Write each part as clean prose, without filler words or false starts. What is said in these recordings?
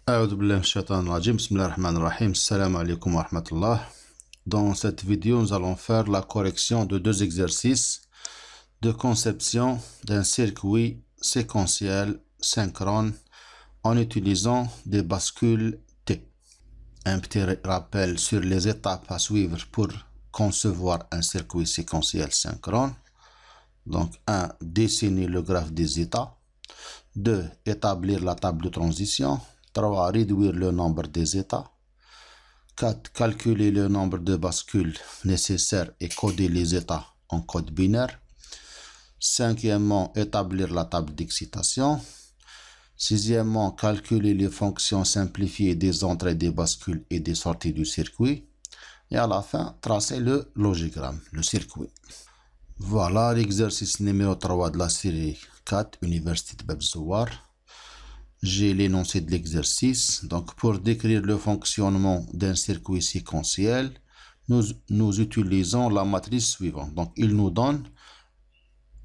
أعوذ بالله من الشيطان الرجيم. بسم الله الرحمن الرحيم. السلام عليكم ورحمة الله. Dans cette vidéo, nous allons faire la correction de deux exercices de conception d'un circuit séquentiel synchrone en utilisant des bascules T. Un petit rappel sur les étapes à suivre pour concevoir un circuit séquentiel synchrone. Donc 1. Dessiner le graphe des états. 2. Établir la table de transition. 3. Réduire le nombre des états. 4. Calculer le nombre de bascules nécessaires et coder les états en code binaire. 5e, établir la table d'excitation. 6e, calculer les fonctions simplifiées des entrées des bascules et des sorties du circuit. Et à la fin, tracer le logigramme, le circuit. Voilà l'exercice numéro 3 de la série 4, Université de Bab Zouar. J'ai l'énoncé de l'exercice. Donc, pour décrire le fonctionnement d'un circuit séquentiel, nous utilisons la matrice suivante. Donc, il nous donne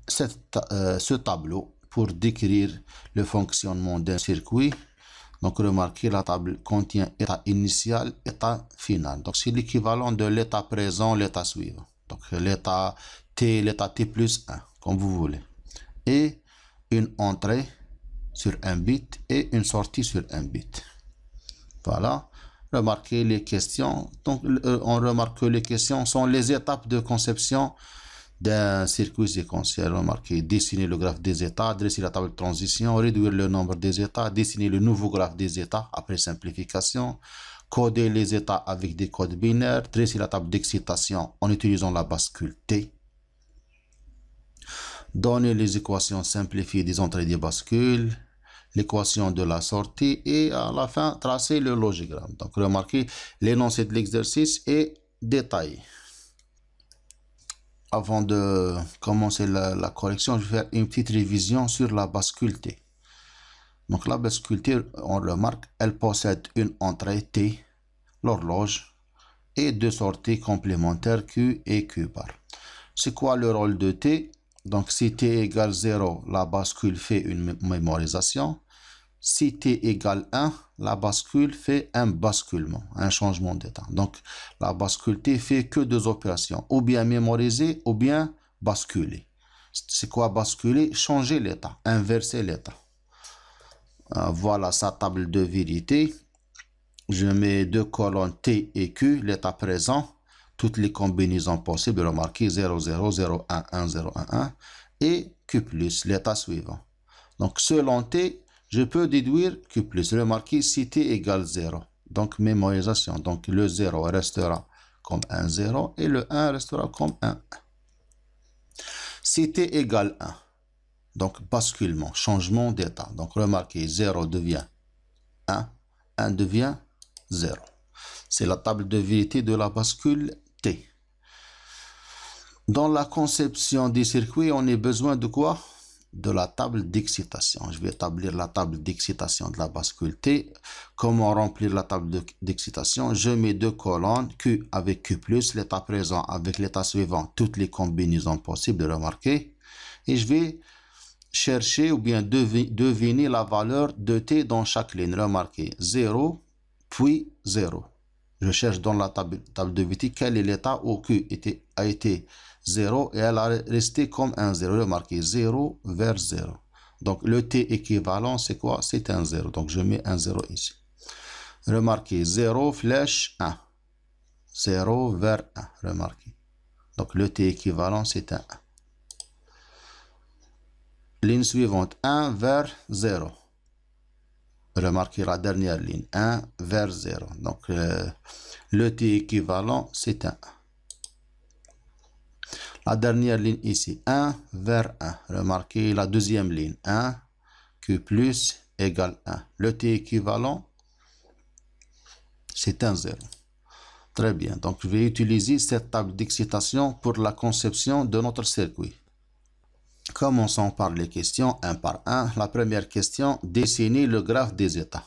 ce tableau pour décrire le fonctionnement d'un circuit. Donc, remarquez, la table contient état initial, état final. Donc, c'est l'équivalent de l'état présent, l'état suivant. Donc, l'état T plus 1, comme vous voulez. Et une entrée sur un bit et une sortie sur un bit. Voilà. Remarquez les questions. Donc, on remarque que les questions sont les étapes de conception d'un circuit séquentiel. Remarquez, dessiner le graphe des états, dresser la table de transition, réduire le nombre des états, dessiner le nouveau graphe des états après simplification, coder les états avec des codes binaires, dresser la table d'excitation en utilisant la bascule T, donner les équations simplifiées des entrées des bascules, l'équation de la sortie et à la fin tracer le logigramme. Donc remarquez, l'énoncé de l'exercice est détaillé. Avant de commencer la correction, je vais faire une petite révision sur la bascule T. Donc la bascule T, on remarque, elle possède une entrée T, l'horloge, et deux sorties complémentaires Q et Q bar. C'est quoi le rôle de T? Donc si T égale 0, la bascule fait une mémorisation. Si T égale 1, la bascule fait un basculement, un changement d'état. Donc la bascule T fait que deux opérations, ou bien mémoriser, ou bien basculer. C'est quoi basculer? Changer l'état, inverser l'état. Voilà sa table de vérité. Je mets deux colonnes T et Q, l'état présent, toutes les combinaisons possibles, remarquez 0, 0, 0, 1, 1, 0, 1, 1, et Q+, l'état suivant. Donc, selon T, je peux déduire Q+, remarquez si T égale 0. Donc, mémorisation. Donc, le 0 restera comme 1, 0, et le 1 restera comme 1. Si T égale 1, donc basculement, changement d'état. Donc, remarquez, 0 devient 1, 1 devient 0. C'est la table de vérité de la bascule T. Dans la conception des circuits, on a besoin de quoi? De la table d'excitation. Je vais établir la table d'excitation de la bascule T. Comment remplir la table d'excitation? Je mets deux colonnes, Q avec Q+, l'état présent avec l'état suivant, toutes les combinaisons possibles, remarquez. Et je vais chercher ou bien deviner la valeur de T dans chaque ligne. Remarquez, 0, puis 0. Je cherche dans la table de vérité quel est l'état où Q a été 0 et elle a resté comme un 0. Remarquez 0 vers 0. Donc le T équivalent, c'est quoi? C'est un 0. Donc je mets un 0 ici. Remarquez 0 flèche 1. 0 vers 1. Remarquez. Donc le T équivalent, c'est un 1. Ligne suivante, 1 vers 0. Remarquez la dernière ligne, 1 vers 0. Donc, le T équivalent, c'est un 1. La dernière ligne ici, 1 vers 1. Remarquez la deuxième ligne, 1, Q plus égale 1. Le T équivalent, c'est un 0. Très bien. Donc, je vais utiliser cette table d'excitation pour la conception de notre circuit. Commençons par les questions un par un. La première question, dessiner le graphe des états.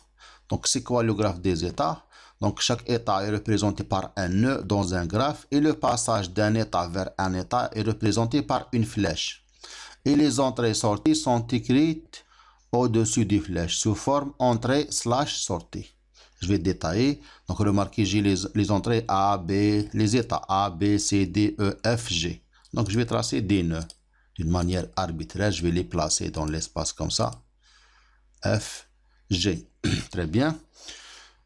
Donc, c'est quoi le graphe des états? Donc, chaque état est représenté par un nœud dans un graphe et le passage d'un état vers un état est représenté par une flèche. Et les entrées et sorties sont écrites au-dessus des flèches sous forme entrée slash sortie. Je vais détailler. Donc, remarquez, j'ai les entrées A, B, les états A, B, C, D, E, F, G. Donc, je vais tracer des nœuds d'une manière arbitraire. Je vais les placer dans l'espace comme ça. F, G. Très bien.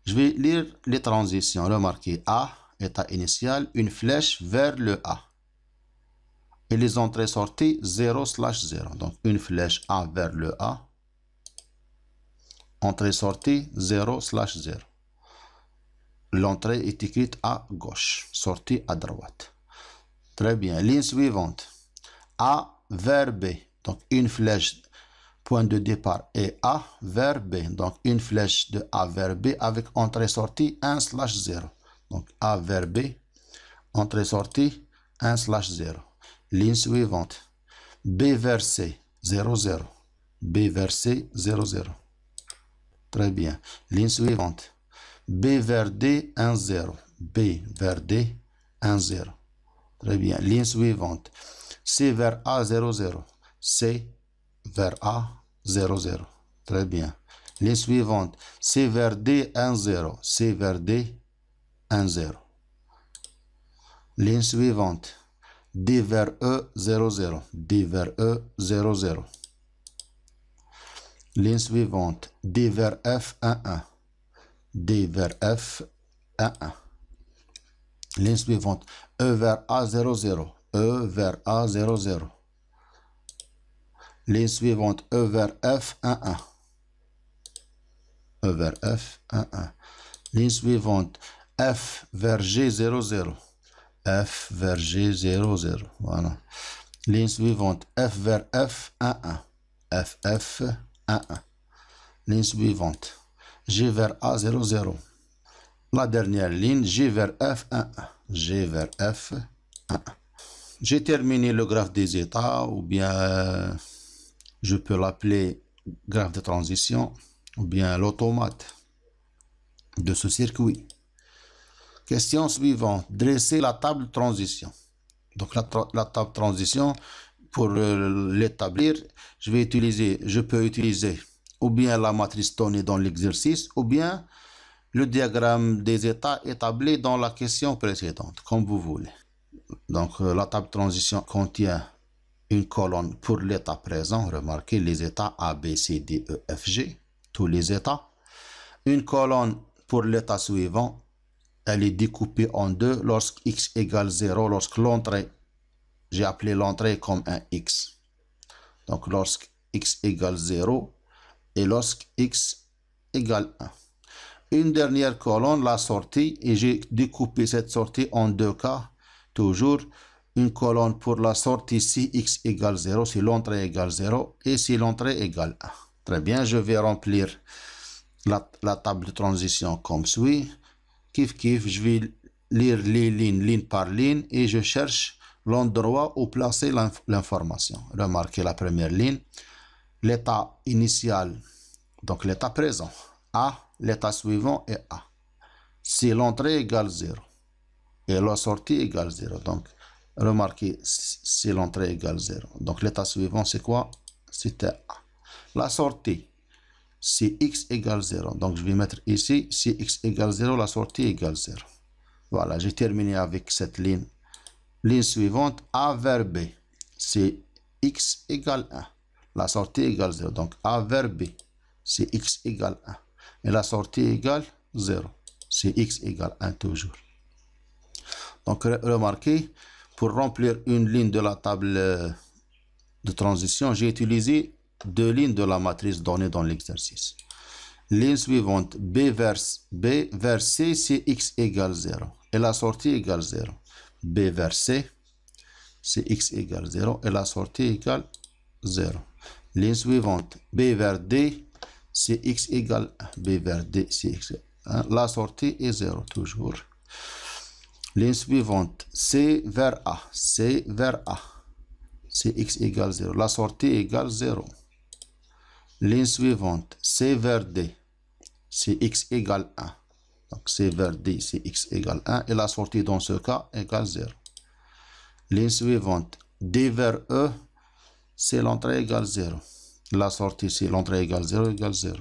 Je vais lire les transitions. Remarquez, A, état initial, une flèche vers le A. Et les entrées-sorties, 0 slash 0. Donc, une flèche A vers le A. Entrée-sortie, 0 slash 0. L'entrée est écrite à gauche, sortie à droite. Très bien. Ligne suivante. A vers B. Donc, une flèche, point de départ est A vers B. Donc, une flèche de A vers B avec entrée-sortie 1 slash 0. Donc, A vers B, entrée-sortie 1 slash 0. Ligne suivante. B vers C, 0, 0. B vers C, 0, 0. Très bien. Ligne suivante. B vers D, 1, 0. B vers D, 1, 0. Très bien. Ligne suivante. C vers A, 0, 0. C vers A, 0, 0. Très bien. Ligne suivante. C vers D, 1, 0. C vers D, 1, 0. Ligne suivante. D vers E, 0, 0. D vers E, 0, 0. Ligne suivante. D vers F, 1, 1. D vers F, 1, 1. Ligne suivante. E vers A, 0, 0. E vers A, 0, 0. Ligne suivante. E vers F, 1, 1. E vers F, 1, 1. Ligne suivante. F vers G, 0, 0. F vers G, 0, 0. Voilà. Ligne suivante. F vers F, 1, 1. F, F, 1, 1. Ligne suivante. G vers A, 0, 0. La dernière ligne, G vers F, 1, 1. G vers F, 1, 1. J'ai terminé le graphe des états, ou bien je peux l'appeler graphe de transition, ou bien l'automate de ce circuit. Question suivante. Dresser la table de transition. Donc la table de transition, pour l'établir, je peux utiliser ou bien la matrice donnée dans l'exercice, ou bien le diagramme des états établi dans la question précédente, comme vous voulez. Donc, la table de transition contient une colonne pour l'état présent. Remarquez les états A, B, C, D, E, F, G, tous les états. Une colonne pour l'état suivant. Elle est découpée en deux lorsque x égale 0, lorsque l'entrée, j'ai appelé l'entrée comme un x. Donc, lorsque x égale 0 et lorsque x égale 1. Une dernière colonne, la sortie, et j'ai découpé cette sortie en deux cas. Toujours une colonne pour la sortie si x égale 0, si l'entrée égale 0 et si l'entrée égale 1. Très bien, je vais remplir la table de transition comme suit. Kif kif, je vais lire les lignes, ligne par ligne, et je cherche l'endroit où placer l'information. Remarquez la première ligne, l'état initial, donc l'état présent, A, l'état suivant est A. Si l'entrée égale 0 et la sortie égale 0, donc remarquez si l'entrée égale 0. Donc l'état suivant c'est quoi? C'était A. La sortie, si x égale 0, donc je vais mettre ici, si x égale 0, la sortie égale 0. Voilà, j'ai terminé avec cette ligne. Ligne suivante, A vers B, c'est x égale 1. La sortie égale 0, donc A vers B, c'est x égale 1. Et la sortie égale 0, c'est x égale 1 toujours. Donc, remarquez, pour remplir une ligne de la table de transition, j'ai utilisé deux lignes de la matrice donnée dans l'exercice. Ligne suivante, B vers C, c'est x égale 0. Et la sortie égale 0. B vers C, c'est x égale 0. Et la sortie égale 0. Ligne suivante, B vers D, c'est x égale 1. B vers D, c'est x égale 1. La sortie est 0 toujours. Ligne suivante, C vers A. C vers A. C'est x égale 0. La sortie égale 0. Ligne suivante, C vers D. C'est x égale 1. Donc C vers D, c'est x égale 1. Et la sortie dans ce cas égale 0. Ligne suivante, D vers E, c'est l'entrée égale 0. La sortie, c'est l'entrée égale 0 égale 0.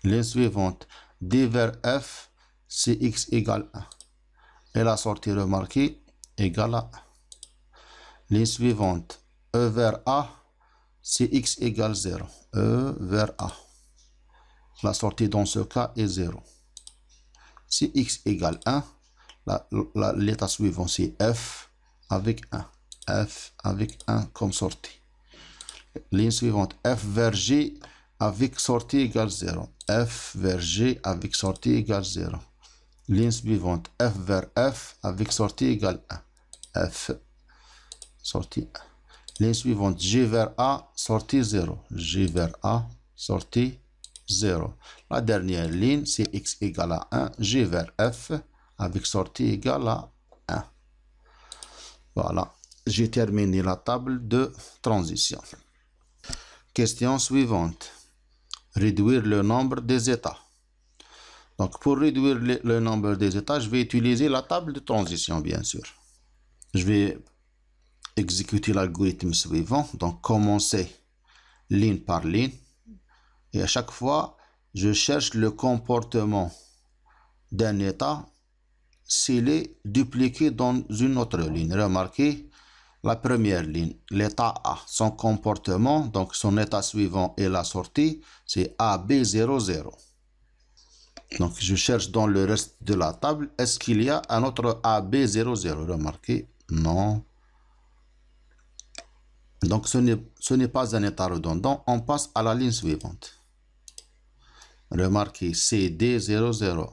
Ligne suivante, D vers F, c'est x égale 1. Et la sortie remarquée égale à 1. Ligne suivante, E vers A, c'est x égale 0. E vers A. La sortie dans ce cas est 0. Si x égale 1, l'état suivant c'est f avec 1. F avec 1 comme sortie. Ligne suivante, f vers g avec sortie égale 0. F vers g avec sortie égale 0. Ligne suivante, f vers f avec sortie égale 1. F, sortie 1. Ligne suivante, g vers a, sortie 0. G vers a, sortie 0. La dernière ligne, c'est x égale à 1, g vers f avec sortie égale à 1. Voilà, j'ai terminé la table de transition. Question suivante. Réduire le nombre des états. Donc, pour réduire le nombre des états, je vais utiliser la table de transition, bien sûr. Je vais exécuter l'algorithme suivant. Donc, commencer ligne par ligne. Et à chaque fois, je cherche le comportement d'un état s'il est dupliqué dans une autre ligne. Remarquez, la première ligne, l'état A, son comportement, donc son état suivant et la sortie, c'est AB00. Donc, je cherche dans le reste de la table, est-ce qu'il y a un autre AB00? Remarquez, non. Donc, ce n'est pas un état redondant. On passe à la ligne suivante. Remarquez, CD00.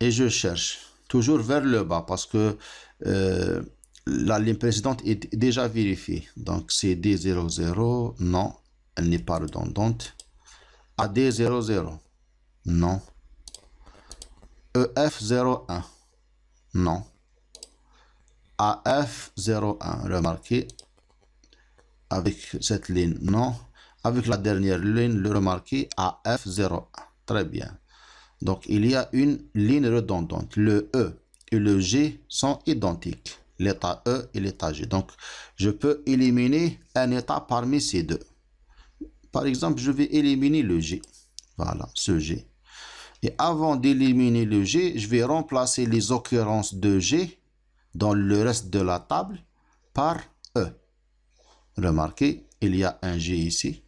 Et je cherche toujours vers le bas parce que la ligne précédente est déjà vérifiée. Donc, CD00, non, elle n'est pas redondante. AD00, non. EF01, non. AF01, remarquez, avec cette ligne, non. Avec la dernière ligne, le remarquez, AF01, très bien. Donc, il y a une ligne redondante. Le E et le G sont identiques. L'état E et l'état G. Donc, je peux éliminer un état parmi ces deux. Par exemple, je vais éliminer le G. Voilà, ce G. Et avant d'éliminer le G, je vais remplacer les occurrences de G dans le reste de la table par E. Remarquez, il y a un G ici.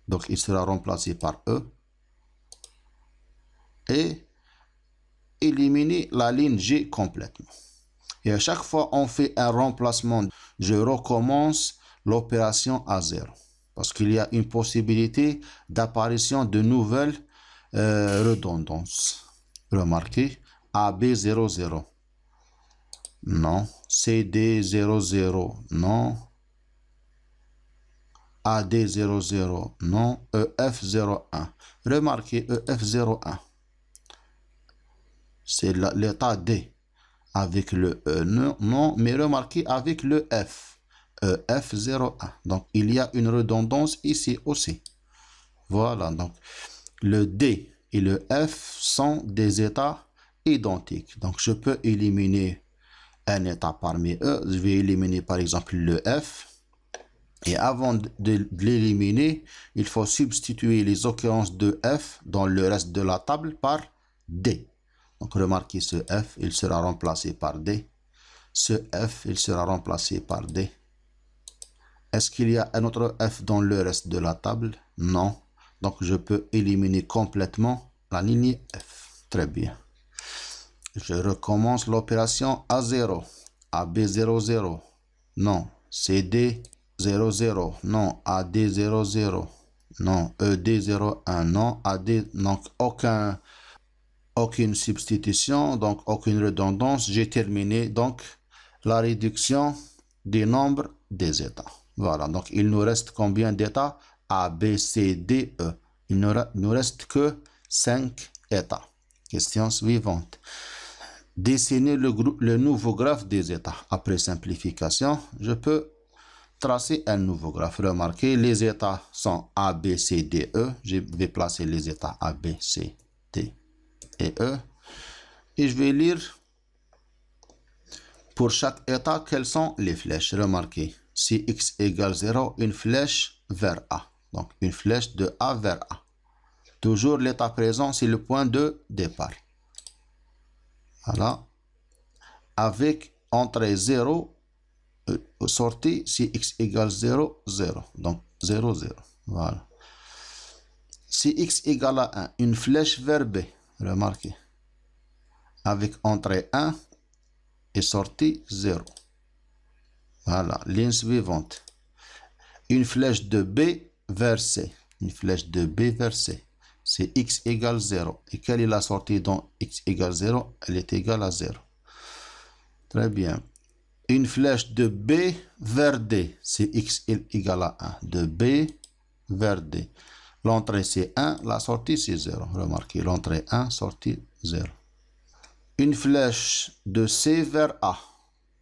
Donc, il sera remplacé par E. Et éliminer la ligne G complètement. Et à chaque fois on fait un remplacement, je recommence l'opération à 0. Parce qu'il y a une possibilité d'apparition de nouvelles redondances. Remarquez, AB00. Non. CD00. Non. AD00. Non. EF01. Remarquez EF01. C'est l'état D avec le E, non, mais remarquez avec le F, EF01. Donc, il y a une redondance ici aussi. Voilà, donc, le D et le F sont des états identiques. Donc, je peux éliminer un état parmi eux. Je vais éliminer, par exemple, le F. Et avant de l'éliminer, il faut substituer les occurrences de F dans le reste de la table par D. Donc, remarquez ce F, il sera remplacé par D. Ce F, il sera remplacé par D. Est-ce qu'il y a un autre F dans le reste de la table? Non. Donc, je peux éliminer complètement la ligne F. Très bien. Je recommence l'opération à 0. AB00. Non. CD00. Non. AD00. Non. ED01. Non. AD. Donc, aucune substitution, donc aucune redondance. J'ai terminé donc la réduction des nombres des états. Voilà, donc il nous reste combien d'états? A, B, C, D, E. Il ne nous reste que 5 états. Question suivante. Dessiner le nouveau graphe des états. Après simplification, je peux tracer un nouveau graphe. Remarquez, les états sont A, B, C, D, E. Je vais placer les états A, B, C, D et E. Et je vais lire pour chaque état quelles sont les flèches. Remarquez, si x égale 0, une flèche vers A. Donc, une flèche de A vers A. Toujours l'état présent, c'est le point de départ. Voilà. Avec entrée 0, sortie, si x égale 0, 0. Donc, 0, 0. Voilà. Si x égale à 1, une flèche vers B. Remarquez. Avec entrée 1 et sortie 0. Voilà. Ligne suivante. Une flèche de B vers C. Une flèche de B vers C. C'est x égale 0. Et quelle est la sortie dans x égale 0? Elle est égale à 0. Très bien. Une flèche de B vers D. C'est x égale à 1. De B vers D. L'entrée c'est 1, la sortie c'est 0. Remarquez, l'entrée 1, sortie 0. Une flèche de C vers A.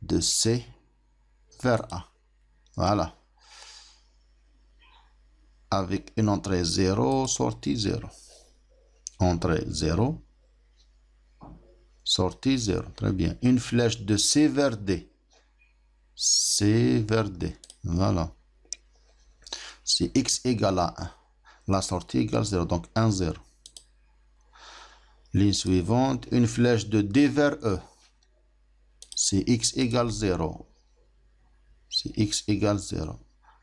De C vers A. Voilà. Avec une entrée 0, sortie 0. Entrée 0, sortie 0. Très bien. Une flèche de C vers D. C vers D. Voilà. Si x égale à 1, la sortie égale 0. Donc 1, 0. Ligne suivante. Une flèche de D vers E. Si x égale 0. Si x égale 0.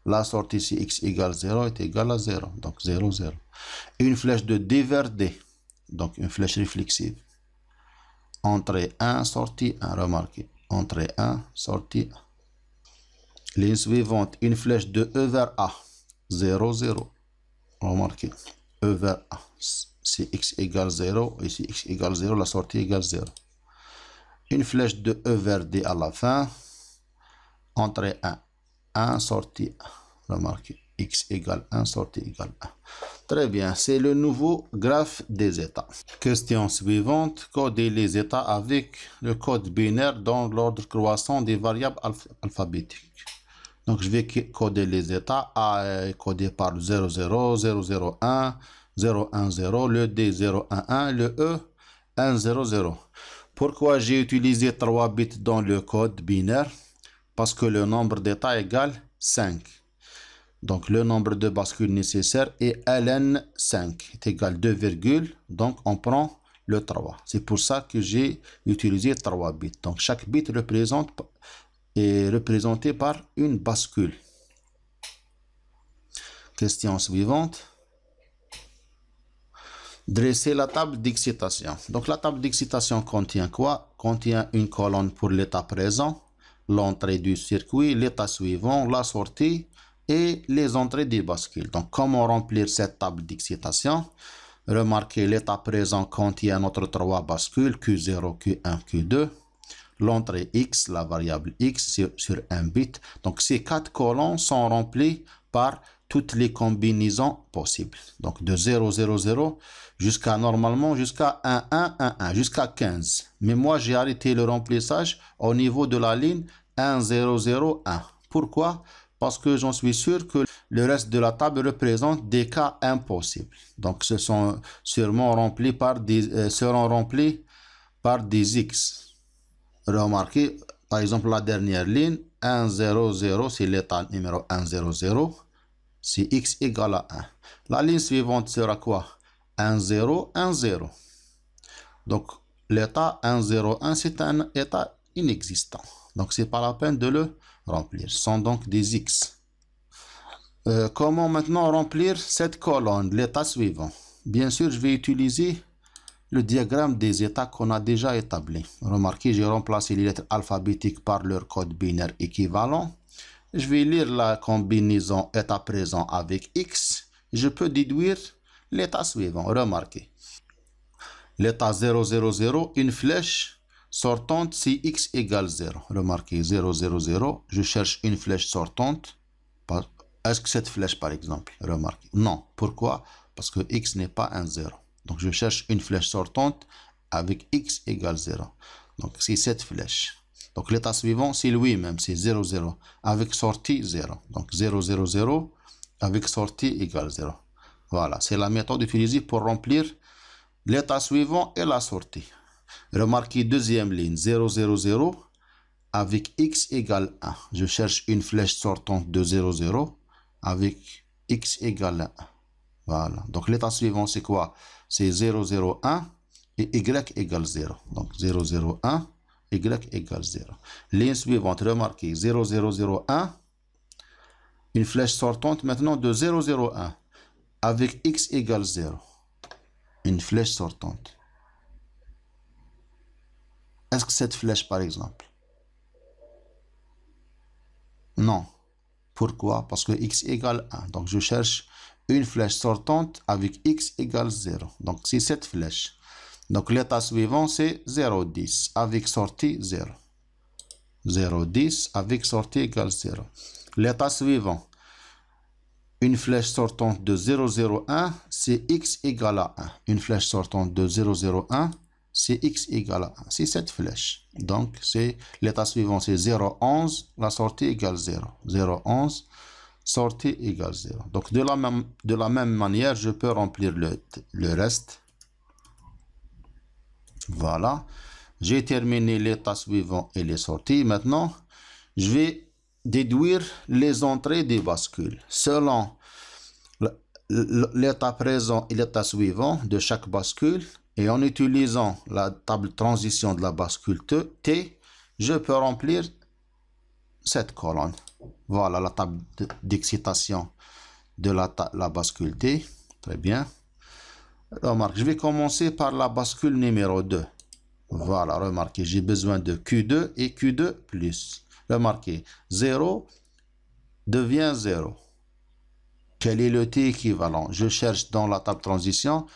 La sortie si x égale 0 est égale à 0. Donc 0, 0. Une flèche de D vers D. Donc une flèche réflexive. Entrée 1, sortie 1. Remarquez. Entrée 1, sortie 1. Ligne suivante. Une flèche de E vers A. 0, 0. Remarquez. E vers A. Si x égale 0 et si x égale 0, la sortie égale 0. Une flèche de E vers D à la fin. Entrée 1. 1, sortie 1. Remarquez. X égale 1, sortie égale 1. Très bien, c'est le nouveau graphe des états. Question suivante, coder les états avec le code binaire dans l'ordre croissant des variables alphabétiques. Donc, je vais coder les états. A est codé par 0, 0, 0, 0, 1, 0, 1, 0, le D 0, 1, 1, le E 1, 0, 0. Pourquoi j'ai utilisé 3 bits dans le code binaire? Parce que le nombre d'états égale 5. Donc, le nombre de bascules nécessaires est ln5 est égal 2, donc on prend le 3. C'est pour ça que j'ai utilisé 3 bits. Donc, chaque bit est représenté par une bascule. Question suivante. Dresser la table d'excitation. Donc, la table d'excitation contient quoi? Contient une colonne pour l'état présent, l'entrée du circuit, l'état suivant, la sortie et les entrées des bascules. Donc, comment remplir cette table d'excitation? Remarquez, l'état présent contient notre 3 bascules, Q0, Q1, Q2. L'entrée X, la variable X sur un bit. Donc, ces 4 colonnes sont remplies par toutes les combinaisons possibles. Donc, de 0, 0, 0 jusqu'à normalement jusqu'à 1, 1, 1, 1, jusqu'à 15. Mais moi, j'ai arrêté le remplissage au niveau de la ligne 1, 0, 0, 1. Pourquoi? Parce que j'en suis sûr que le reste de la table représente des cas impossibles. Donc, ce sont sûrement remplis seront remplis par des X. Remarquez, par exemple, la dernière ligne, 1, 0, 0, c'est l'état numéro 1, 0, 0. Si x égale à 1. La ligne suivante sera quoi? 1, 0, 1, 0. Donc, l'état 1, 0, 1, c'est un état inexistant. Donc, ce n'est pas la peine de le remplir. Ce sont donc des x. Comment maintenant remplir cette colonne, l'état suivant? Bien sûr, je vais utiliser le diagramme des états qu'on a déjà établi. Remarquez, j'ai remplacé les lettres alphabétiques par leur code binaire équivalent. Je vais lire la combinaison état présent avec x. Je peux déduire l'état suivant. Remarquez. L'état 0, 0, 0, une flèche sortante si x égale 0. Remarquez, 0, 0, 0. Je cherche une flèche sortante. Est-ce que cette flèche, par exemple? Remarquez. Non. Pourquoi? Parce que x n'est pas un 0. Donc, je cherche une flèche sortante avec x égale 0. Donc, c'est cette flèche. Donc, l'état suivant, c'est lui-même, c'est 0, 0, avec sortie 0. Donc, 0, 0, 0, avec sortie égale 0. Voilà, c'est la méthode utilisée pour remplir l'état suivant et la sortie. Remarquez, deuxième ligne, 0, 0, 0, avec x égale 1. Je cherche une flèche sortante de 0, 0, avec x égale 1. Voilà. Donc l'état suivant, c'est quoi? C'est 0, 0, 1 et y égale 0. Donc 0, 0, 1, y égale 0. Ligne suivante, remarquez 0, 0, 0, 1. Une flèche sortante maintenant de 0, 0, 1 avec x égale 0. Une flèche sortante. Est-ce que cette flèche, par exemple? Non. Pourquoi? Parce que x égale 1. Donc, je cherche une flèche sortante avec x égale 0. Donc, c'est cette flèche. Donc, l'état suivant, c'est 0, 10 avec sortie 0. 0, 10 avec sortie égale 0. L'état suivant, une flèche sortante de 0, 0, 1, c'est x égale à 1. Une flèche sortante de 0, 0, 1, c'est x égale à 1. C'est cette flèche. Donc, c'est l'état suivant, c'est 0, 11, la sortie égale 0. 0, 11, sortie égale 0. Donc, de la même manière, je peux remplir le reste. Voilà. J'ai terminé l'état suivant et les sorties. Maintenant, je vais déduire les entrées des bascules. Selon l'état présent et l'état suivant de chaque bascule, et en utilisant la table de transition de la bascule T, je peux remplir cette colonne. Voilà la table d'excitation de la bascule T. Très bien. Remarque, je vais commencer par la bascule numéro 2. Voilà, remarquez, j'ai besoin de Q2 et Q2 plus. Remarquez, 0 devient 0. Quel est le T équivalent? Je cherche dans la table de transition,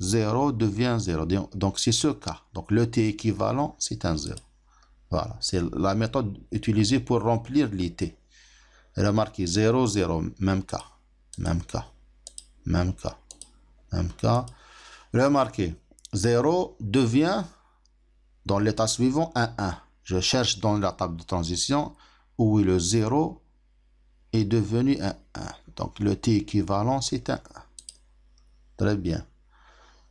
0 devient 0. Donc, c'est ce cas. Donc, le T équivalent, c'est un 0. Voilà, c'est la méthode utilisée pour remplir les T. Remarquez, 0, 0, même cas. Même cas. Même cas. Même cas. Remarquez, 0 devient, dans l'état suivant, un 1. Je cherche dans la table de transition où le 0 est devenu un 1. Donc, le T équivalent, c'est un 1. Très bien.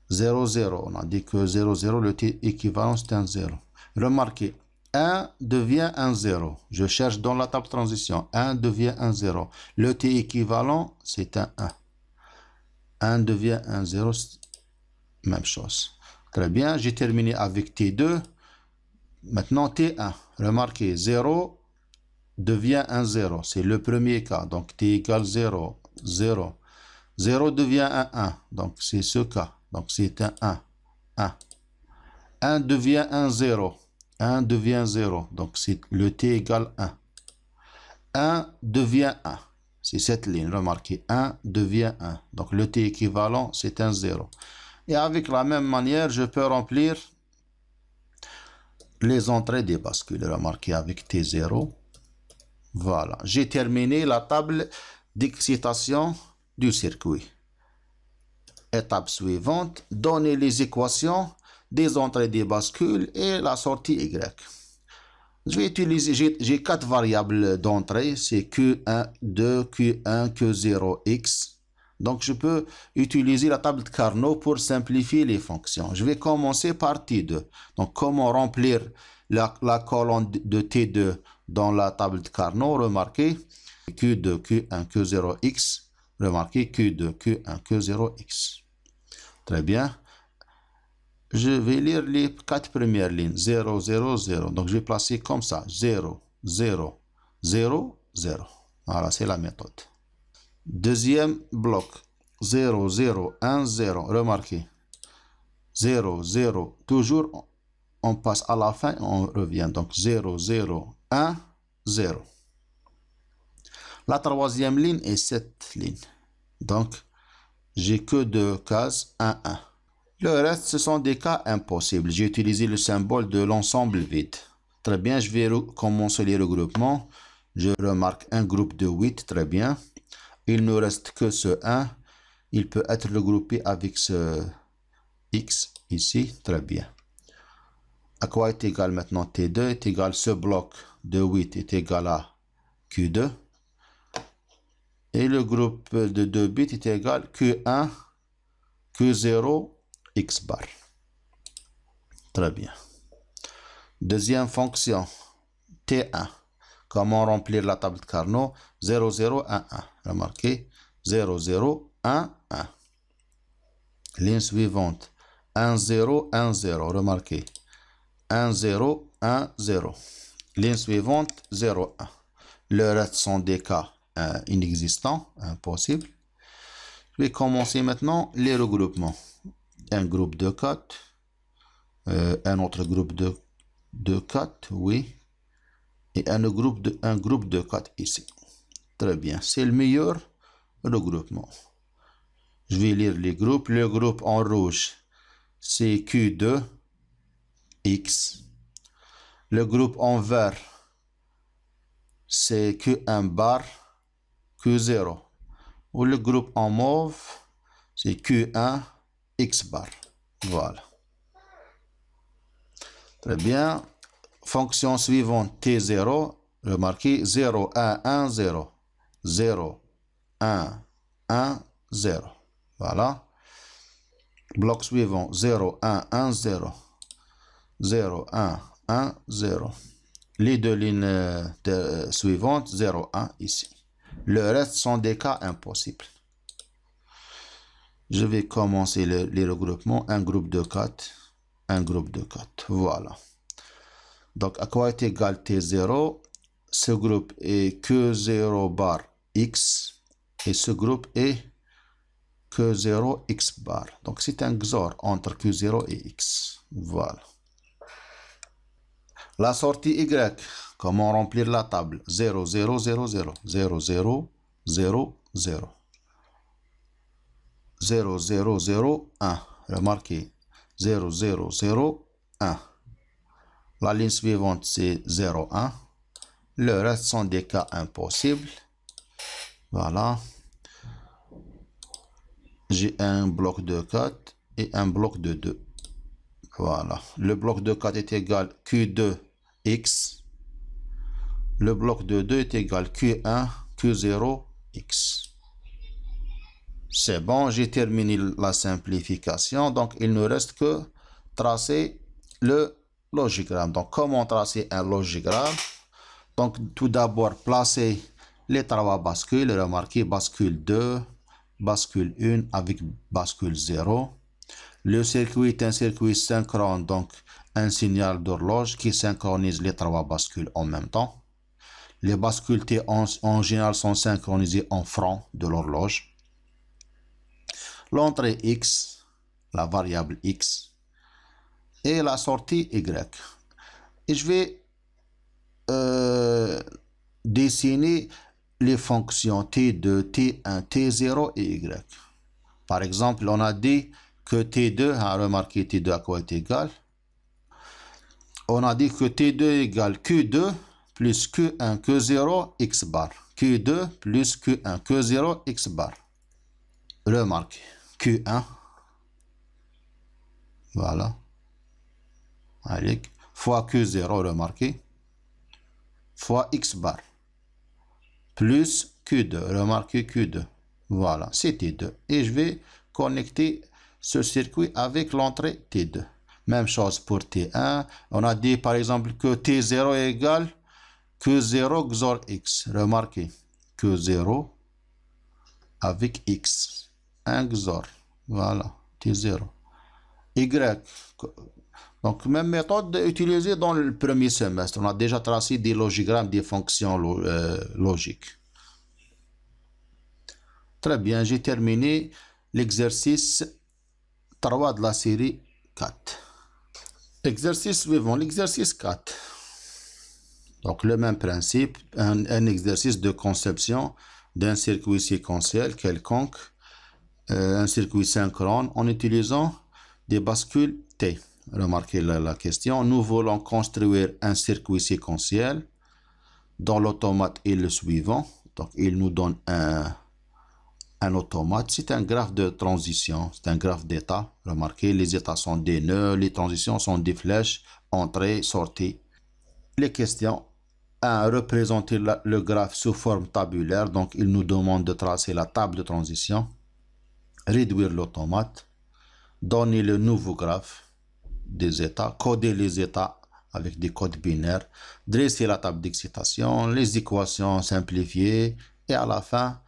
0, 0. On a dit que 0, 0, le T équivalent, c'est un 0. Remarquez, 1 devient un 0. Je cherche dans la table de transition. 1 devient un 0. Le T équivalent, c'est un 1. 1 devient un 0. Même chose. Très bien. J'ai terminé avec T2. Maintenant, T1. Remarquez, 0 devient un 0. C'est le premier cas. Donc, T égale 0. 0. 0 devient un 1. Donc, c'est ce cas. Donc, c'est un 1. 1. 1 devient un 0. 1 devient 0. Donc, c'est le T égale 1. 1 devient 1. C'est cette ligne. Remarquez, 1 devient 1. Donc, le T équivalent, c'est un 0. Et avec la même manière, je peux remplir les entrées des bascules. Remarquez avec T0. Voilà. J'ai terminé la table d'excitation du circuit. Étape suivante, donner les équations des entrées des bascules et la sortie Y. Je vais utiliser, j'ai 4 variables d'entrée, c'est Q1, 2, Q1, Q0, X. Donc, je peux utiliser la table de Carnot pour simplifier les fonctions. Je vais commencer par T2. Donc, comment remplir la colonne de T2 dans la table de Carnot? Remarquez Q2, Q1, Q0, X. Remarquez Q2, Q1, Q0, X. Très bien. Je vais lire les 4 premières lignes. 0, 0, 0. Donc, je vais placer comme ça. 0, 0, 0, 0. Voilà, c'est la méthode. Deuxième bloc. 0, 0, 1, 0. Remarquez. 0, 0. Toujours, on passe à la fin et on revient. Donc, 0, 0, 1, 0. La troisième ligne est cette ligne. Donc, j'ai que deux cases. 1, 1. Le reste, ce sont des cas impossibles. J'ai utilisé le symbole de l'ensemble vide. Très bien, je vais commencer les regroupements. Je remarque un groupe de 8, très bien. Il ne reste que ce 1. Il peut être regroupé avec ce X ici, très bien. À quoi est égal maintenant T2 est égal, ce bloc de 8 est égal à Q2. Et le groupe de 2 bits est égal Q1, Q0, X bar. Très bien. Deuxième fonction, T1. Comment remplir la table de Carnot? 0, 0, 1, 1. Remarquez, 0, 0, 1, 1. Ligne suivante, 1, 0, 1, 0. Remarquez, 1, 0, 1, 0. Ligne suivante, 0, 1. Le reste sont des cas inexistants, impossibles. Je vais commencer maintenant les regroupements. Un groupe de 4, un autre groupe de 4, oui, et un groupe de 4 ici. Très bien, c'est le meilleur regroupement. Je vais lire les groupes. Le groupe en rouge, c'est Q2, X. Le groupe en vert, c'est Q1 bar, Q0. Ou le groupe en mauve, c'est Q1, X bar. Voilà. Très bien. Fonction suivante, T0. Remarquez 0, 1, 1, 0. 0, 1, 1, 0. Voilà. Bloc suivant, 0, 1, 1, 0. 0, 1, 1, 0. Les deux lignes suivantes, 0, 1 ici. Le reste sont des cas impossibles. Je vais commencer les regroupements. Un groupe de 4. Un groupe de 4. Voilà. Donc, à quoi est égal T0? Ce groupe est Q0 bar X. Et ce groupe est Q0 X bar. Donc, c'est un XOR entre Q0 et X. Voilà. La sortie Y. Comment remplir la table? 0, 0, 0, 0. 0, 0, 0, 0. 0, 0, 0, 1. Remarquez. 0, 0, 0, 1. La ligne suivante, c'est 0, 1. Le reste sont des cas impossibles. Voilà. J'ai un bloc de 4 et un bloc de 2. Voilà. Le bloc de 4 est égal Q2X. Le bloc de 2 est égal Q1, Q0X. C'est bon, j'ai terminé la simplification. Donc, il ne reste que tracer le logigramme. Donc, comment tracer un logigramme? Donc, tout d'abord, placer les trois bascules. Remarquez, bascule 2, bascule 1 avec bascule 0. Le circuit est un circuit synchrone, donc un signal d'horloge qui synchronise les trois bascules en même temps. Les bascules T en général sont synchronisées en francs de l'horloge. L'entrée X, la variable X, et la sortie Y. Et je vais dessiner les fonctions T2, T1, T0 et Y. Par exemple, on a dit que T2, a remarqué T2 à quoi est égal. On a dit que T2 égale Q2 plus Q1, Q0, X bar. Q2 plus Q1, Q0, X bar. Remarquez, Q1, voilà, allez, fois Q0, remarquez, fois X bar, plus Q2, remarquez Q2, voilà, c'est T2. Et je vais connecter ce circuit avec l'entrée T2. Même chose pour T1. On a dit par exemple que T0 est égal Q0 XOR X. Remarquez, Q0 avec X. Un XOR. Voilà, T0. Y. Donc, même méthode utilisée dans le premier semestre. On a déjà tracé des logigrammes, des fonctions logiques. Très bien, j'ai terminé l'exercice 3 de la série 4. Exercice suivant, l'exercice 4. Donc, le même principe, un exercice de conception d'un circuit séquentiel quelconque, un circuit synchrone, en utilisant des bascules T. Remarquez la question. Nous voulons construire un circuit séquentiel dont l'automate est le suivant. Donc, il nous donne un automate. C'est un graphe de transition, c'est un graphe d'état. Remarquez, les états sont des nœuds, les transitions sont des flèches, entrée, sortie. Les questions. 1. Représenter le graphe sous forme tabulaire. Donc, il nous demande de tracer la table de transition. Réduire l'automate. Donner le nouveau graphe des états. Coder les états avec des codes binaires. Dresser la table d'excitation. Les équations simplifiées. Et à la fin,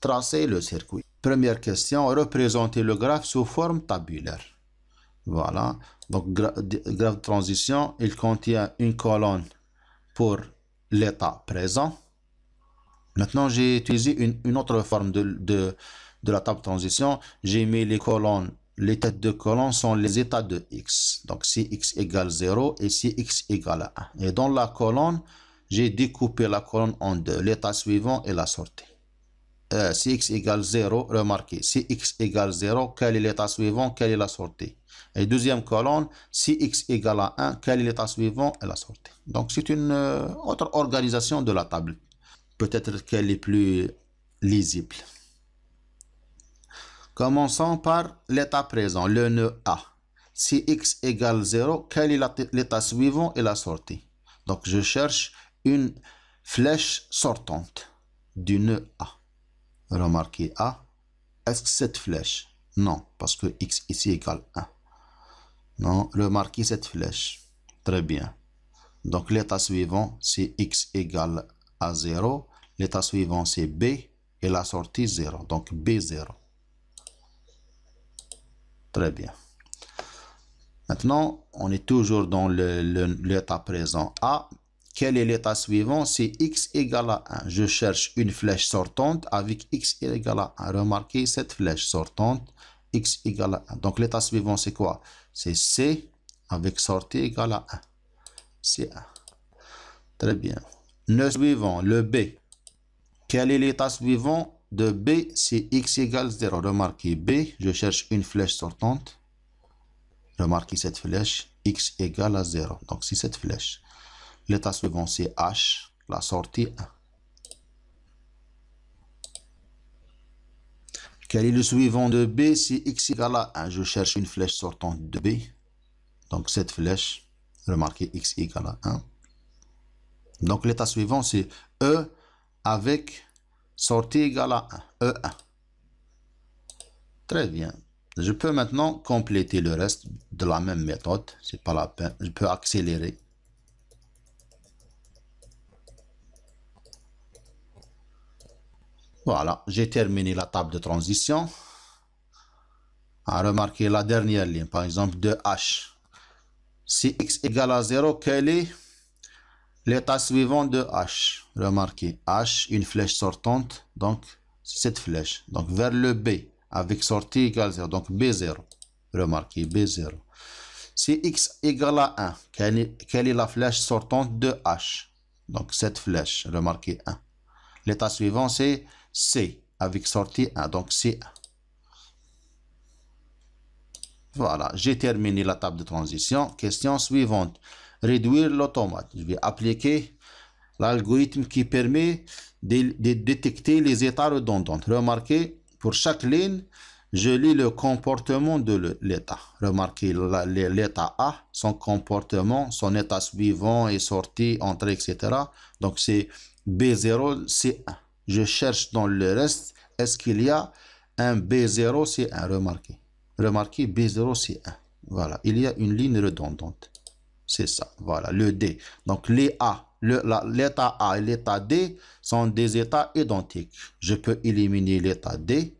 tracer le circuit. Première question, représenter le graphe sous forme tabulaire. Voilà, donc graphe de transition, il contient une colonne pour l'état présent. Maintenant, j'ai utilisé une autre forme de la table de transition. J'ai mis les colonnes, les têtes de colonne sont les états de x. Donc, si x égale 0 et si x égale 1. Et dans la colonne, j'ai découpé la colonne en deux, l'état suivant et la sortie. Si x égale 0, remarquez, si x égale 0, quel est l'état suivant, quelle est la sortie? Et deuxième colonne, si x égale à 1, quel est l'état suivant et la sortie? Donc, c'est une autre organisation de la table. Peut-être qu'elle est plus lisible. Commençons par l'état présent, le nœud A. Si x égale 0, quel est l'état suivant et la sortie? Donc, je cherche une flèche sortante du nœud A. Remarquez A. Est-ce que cette flèche? Non, parce que x ici égale 1. Non, remarquez cette flèche. Très bien. Donc, l'état suivant, c'est x égale à 0. L'état suivant, c'est B. Et la sortie, 0. Donc, B0. Très bien. Maintenant, on est toujours dans l'état présent A. Quel est l'état suivant? C'est x égale à 1. Je cherche une flèche sortante avec x égale à 1. Remarquez cette flèche sortante, x égale à 1. Donc, l'état suivant, c'est quoi? C'est C avec sortie égale à 1. C'est 1. Très bien. Le suivant, le B. Quel est l'état suivant de B? C'est x égale 0. Remarquez B, je cherche une flèche sortante. Remarquez cette flèche, x égale à 0. Donc, c'est cette flèche. L'état suivant, c'est H, la sortie 1. Quel est le suivant de B? C'est x égale à 1. Je cherche une flèche sortante de B. Donc, cette flèche, remarquez x égale à 1. Donc, l'état suivant, c'est E avec sortie égale à 1. E1. Très bien. Je peux maintenant compléter le reste de la même méthode. C'est pas la peine. Je peux accélérer. Voilà, j'ai terminé la table de transition. Remarquez la dernière ligne, par exemple de H. Si x égale à 0, quel est l'état suivant de H? Remarquez, H, une flèche sortante, donc cette flèche. Donc vers le B, avec sortie égale 0, donc B0. Remarquez, B0. Si x égale à 1, quelle est la flèche sortante de H? Donc cette flèche, remarquez 1. L'état suivant, c'est C, avec sortie 1, donc C1. Voilà, j'ai terminé la table de transition. Question suivante. Réduire l'automate. Je vais appliquer l'algorithme qui permet de détecter les états redondants. Remarquez, pour chaque ligne, je lis le comportement de l'état. Remarquez l'état A, son comportement, son état suivant et sortie, entrée, etc. Donc, c'est B0, C1. Je cherche dans le reste, est-ce qu'il y a un B0, C1? Remarquez. Remarquez, B0, C1. Voilà, il y a une ligne redondante. C'est ça, voilà, le D. Donc, les A, l'état A et l'état D sont des états identiques. Je peux éliminer l'état D,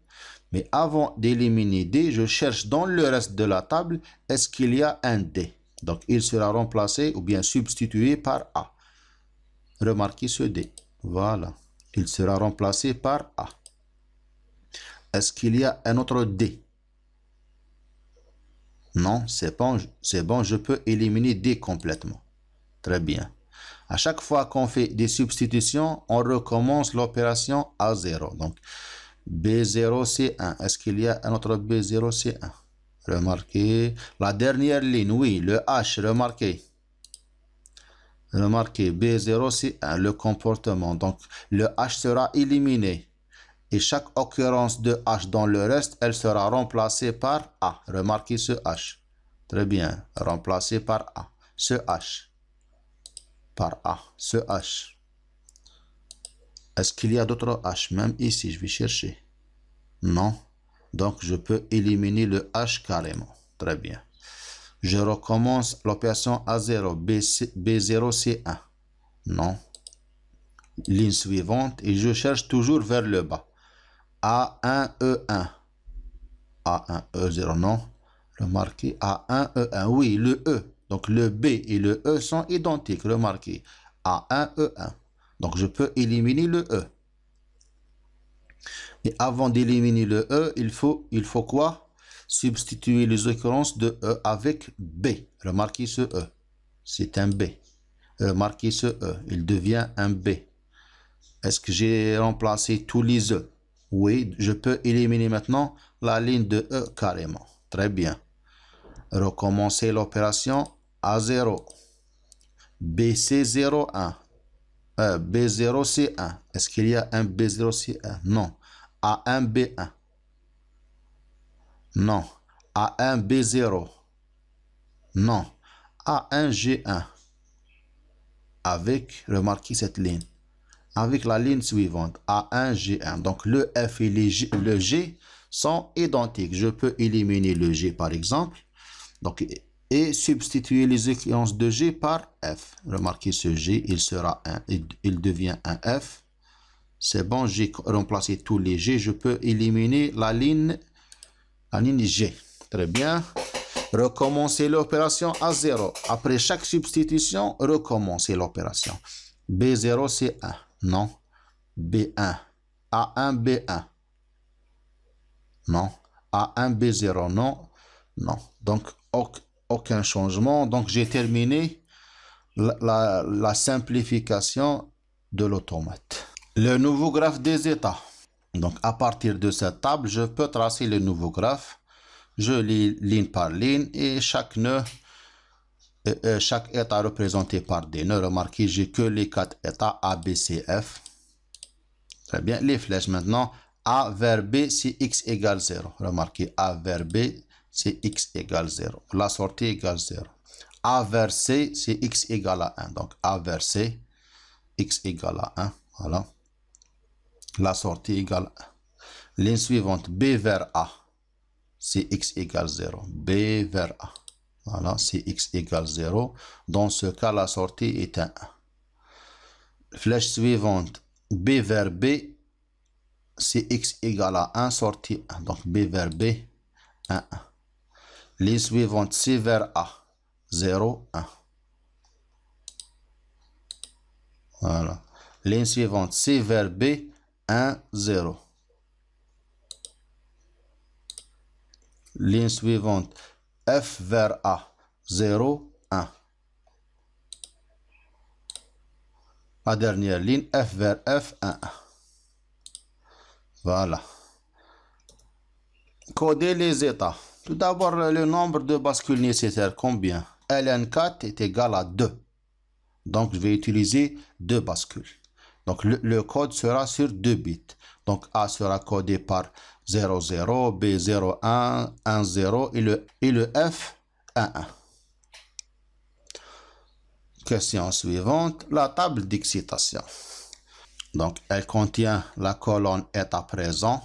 mais avant d'éliminer D, je cherche dans le reste de la table, est-ce qu'il y a un D? Donc, il sera remplacé ou bien substitué par A. Remarquez ce D. Voilà, il sera remplacé par A. Est-ce qu'il y a un autre D? Non, c'est bon, je peux éliminer D complètement. Très bien. À chaque fois qu'on fait des substitutions, on recommence l'opération à 0. Donc, B0, C1. Est-ce qu'il y a un autre B0, C1? Remarquez la dernière ligne, oui, le H, remarquez. Remarquez, B0, C1, le comportement. Donc, le H sera éliminé. Et chaque occurrence de H dans le reste, elle sera remplacée par A. Remarquez ce H. Très bien. Remplacé par A. Ce H. Par A. Ce H. Est-ce qu'il y a d'autres H? Même ici, je vais chercher. Non. Donc, je peux éliminer le H carrément. Très bien. Je recommence l'opération A0. B0, C1. Non. Ligne suivante. Et je cherche toujours vers le bas. A1, E1. A1, E0, non. Remarquez, A1, E1. Oui, le E. Donc, le B et le E sont identiques. Remarquez, A1, E1. Donc, je peux éliminer le E. Et avant d'éliminer le E, il faut quoi? Substituer les occurrences de E avec B. Remarquez ce E. C'est un B. Remarquez ce E. Il devient un B. Est-ce que j'ai remplacé tous les E? Oui, je peux éliminer maintenant la ligne de E carrément. Très bien. Recommencer l'opération A0. BC0, 1. B0, C1. Est-ce qu'il y a un B0, C1? Non. A1, B1. Non. A1, B0. Non. A1, G1. Avec, remarquez cette ligne. Avec la ligne suivante, A1, G1. Donc, le F et le G sont identiques. Je peux éliminer le G, par exemple. Donc, et substituer les occurrences de G par F. Remarquez ce G, il sera 1. Il devient un F. C'est bon, j'ai remplacé tous les G. Je peux éliminer la ligne G. Très bien. Recommencer l'opération à 0. Après chaque substitution, recommencer l'opération. B0, c'est 1. Non. B1. A1, B1. Non. A1, B0. Non. Non. Donc, aucun changement. Donc, j'ai terminé la simplification de l'automate. Le nouveau graphe des états. Donc, à partir de cette table, je peux tracer le nouveau graphe. Je lis ligne par ligne et chaque nœud, chaque état représenté par des nœuds. Remarquez, j'ai que les 4 états A, B, C, F. Très bien. Les flèches maintenant. A vers B, c'est X égale 0. Remarquez, A vers B, c'est X égale 0. La sortie égale 0. A vers C, c'est X égale à 1. Donc, A vers C, X égale à 1. Voilà. La sortie égale 1. Ligne suivante, B vers A, c'est X égale 0. B vers A. Voilà, c'est X égale 0. Dans ce cas, la sortie est un 1. Flèche suivante, B vers B, c'est X égale à 1, sortie 1. Donc, B vers B, 1, 1. Ligne suivante, C vers A, 0, 1. Voilà. Ligne suivante, C vers B, 1, 0. Ligne suivante, F vers A, 0, 1. La dernière ligne, F vers F, 1, 1. Voilà. Coder les états. Tout d'abord, le nombre de bascules nécessaires, combien? Ln4 est égal à 2. Donc, je vais utiliser 2 bascules. Donc, le code sera sur 2 bits. Donc, A sera codé par 0, 0, B, 0, 1, 1, 0 et le F, 1, 1. Question suivante, la table d'excitation. Donc, elle contient la colonne état présent.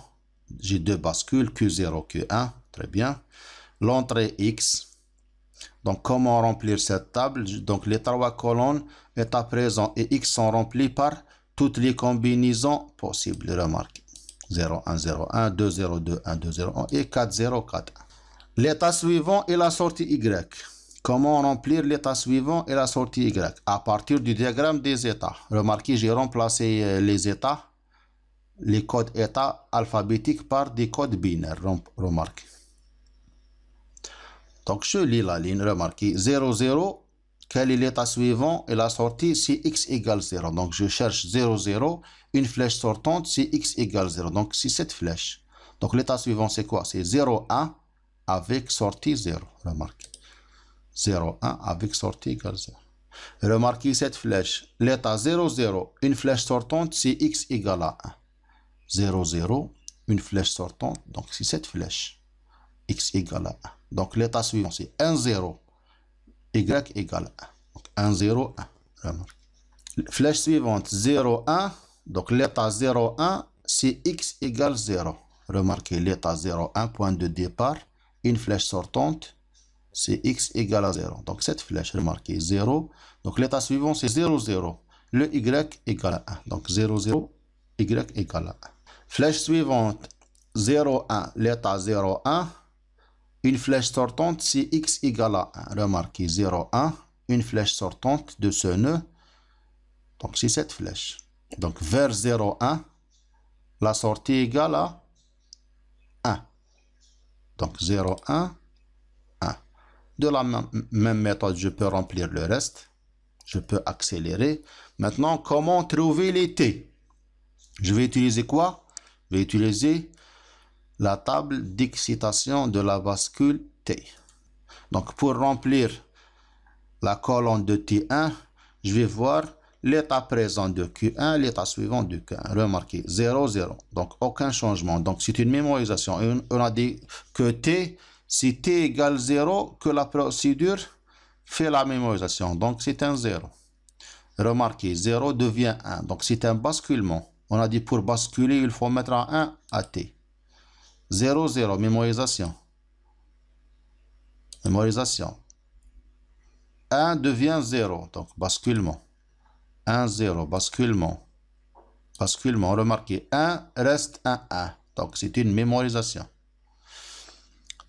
J'ai 2 bascules, Q0, Q1. Très bien. L'entrée X. Donc, comment remplir cette table? Donc, les 3 colonnes état présent et X sont remplies par toutes les combinaisons possibles. Remarquez. 0, 1, 0, 1, 2, 0, 2, 1, 2, 0, 1 et 4, 0, 4, 1. L'état suivant est la sortie Y. Comment remplir l'état suivant et la sortie Y? À partir du diagramme des états. Remarquez, j'ai remplacé les états, les codes états alphabétiques par des codes binaires. Remarquez. Donc, je lis la ligne. Remarquez, 0, 0. Quel est l'état suivant et la sortie? C'est X égale 0. Donc, je cherche 0, 0. Une flèche sortante, c'est X égale 0. Donc, c'est cette flèche. Donc, l'état suivant, c'est quoi? C'est 0, 1 avec sortie 0. Remarquez. 0, 1 avec sortie égale 0. Remarquez cette flèche. L'état 0, 0. Une flèche sortante, c'est X égale à 1. 0, 0. Une flèche sortante. Donc, c'est cette flèche. X égale à 1. Donc, l'état suivant, c'est 1, 0. Y égale 1. Donc, 1, 0, 1. Remarquez. Flèche suivante, 0, 1. Donc, l'état 0, 1, c'est X égale 0. Remarquez, l'état 0, 1, point de départ. Une flèche sortante, c'est X égale à 0. Donc, cette flèche, remarquez, 0. Donc, l'état suivant, c'est 0, 0. Le Y égale à 1. Donc, 0, 0, Y égale à 1. Flèche suivante, 0, 1, l'état 0, 1. Une flèche sortante, c'est x égale à 1. Remarquez, 0, 1. Une flèche sortante de ce nœud. Donc, c'est cette flèche. Donc, vers 0, 1, la sortie égale à 1. Donc, 0, 1, 1. De la même méthode, je peux remplir le reste. Je peux accélérer. Maintenant, comment trouver les t? Je vais utiliser quoi? Je vais utiliser la table d'excitation de la bascule T. Donc, pour remplir la colonne de T1, je vais voir l'état présent de Q1, l'état suivant de Q1. Remarquez, 0, 0. Donc, aucun changement. Donc, c'est une mémorisation. Et on a dit que T, si T égale 0, que la procédure fait la mémorisation. Donc, c'est un 0. Remarquez, 0 devient 1. Donc, c'est un basculement. On a dit pour basculer, il faut mettre un 1 à T. 0, 0, mémorisation. Mémorisation. 1 devient 0, donc basculement. 1, 0, basculement. Basculement, remarquez, 1 reste un 1. Donc, c'est une mémorisation.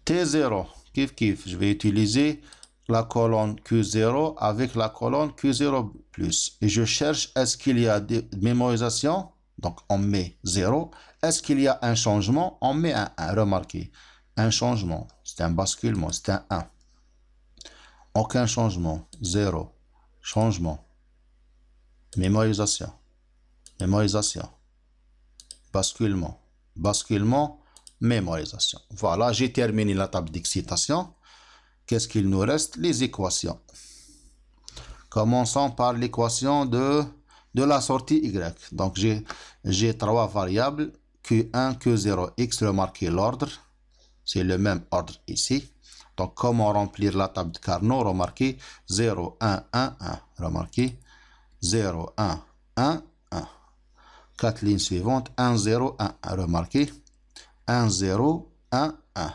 T0, kiff kiff, je vais utiliser la colonne Q0 avec la colonne Q0+. Et je cherche, est-ce qu'il y a des mémorisations? Donc, on met 0. Est-ce qu'il y a un changement? On met un 1. Remarquez, un changement, c'est un basculement, c'est un 1. Aucun changement, 0. Changement. Mémorisation. Mémorisation. Basculement. Basculement, mémorisation. Voilà, j'ai terminé la table d'excitation. Qu'est-ce qu'il nous reste? Les équations. Commençons par l'équation de la sortie Y. Donc, j'ai trois variables, Q1, Q0, X. Remarquez l'ordre. C'est le même ordre ici. Donc, comment remplir la table de Carnot? Remarquez 0, 1, 1, 1. Remarquez 0, 1, 1, 1. 4 lignes suivantes, 1, 0, 1, 1. Remarquez 1, 0, 1, 1.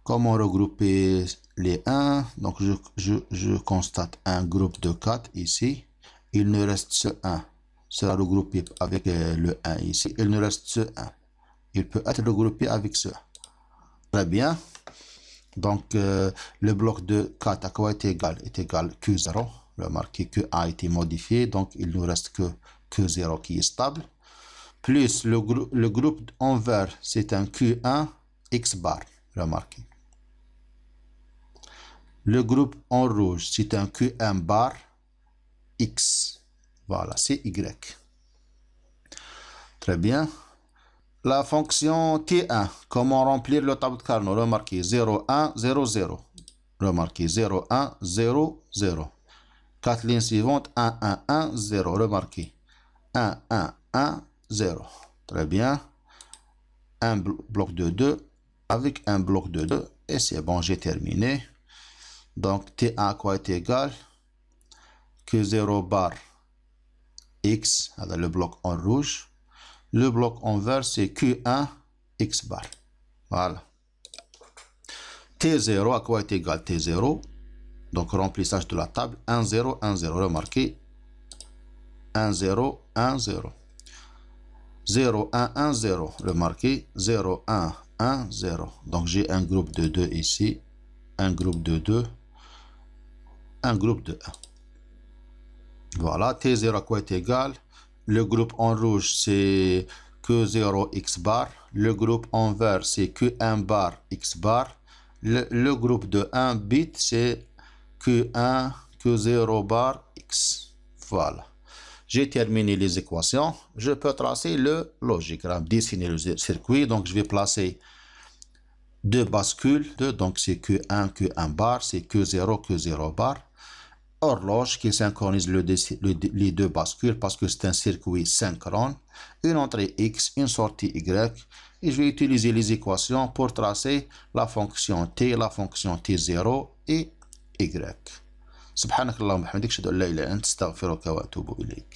Comment regrouper les 1? Donc, je constate un groupe de 4 ici. Il ne reste ce 1. Sera regroupé avec le 1 ici. Il ne reste ce 1. Il peut être regroupé avec ce 1. Très bien. Donc, le bloc de 4 à quoi est égal? Est égal Q0. Remarquez que A a été modifié. Donc, il ne reste que Q0 qui est stable. Plus le groupe en vert, c'est un Q1 X bar. Remarquez. Le groupe en rouge, c'est un Q1 bar X. Voilà, c'est Y. Très bien. La fonction T1, comment remplir le tableau de Carnot? Remarquez 0, 1, 0, 0. Remarquez 0, 1, 0, 0. 4 lignes suivantes, 1, 1, 1, 0. Remarquez 1, 1, 1, 0. Très bien. Un bloc de 2 avec un bloc de 2. Et c'est bon, j'ai terminé. Donc T1 à quoi est égal? Q0 bar X, avec le bloc en rouge. Le bloc en vert, c'est Q1 X bar. Voilà. T0 à quoi est égal T0? Donc, remplissage de la table. 1, 0, 1, 0. Remarquez. 1, 0, 1, 0. 0, 1, 1, 0. Remarquez. 0, 1, 1, 0. Donc, j'ai un groupe de 2 ici. Un groupe de 2. Un groupe de 1. Voilà. T0 à quoi est égal? Le groupe en rouge, c'est Q0 X bar. Le groupe en vert, c'est Q1 bar X bar. Le groupe de 1 bit, c'est Q1 Q0 bar X. Voilà. J'ai terminé les équations. Je peux tracer le logigramme, dessiner le circuit. Donc, je vais placer deux bascules. Donc, c'est Q1 Q1 bar, c'est Q0 Q0 bar. Horloge qui synchronise les deux bascules parce que c'est un circuit synchrone. Une entrée X, une sortie Y. Et je vais utiliser les équations pour tracer la fonction T, la fonction T0 et Y. سبحانك اللهم وبحمدك أشهد أن لا إله إلا أنت أستغفرك وأتوب إليك.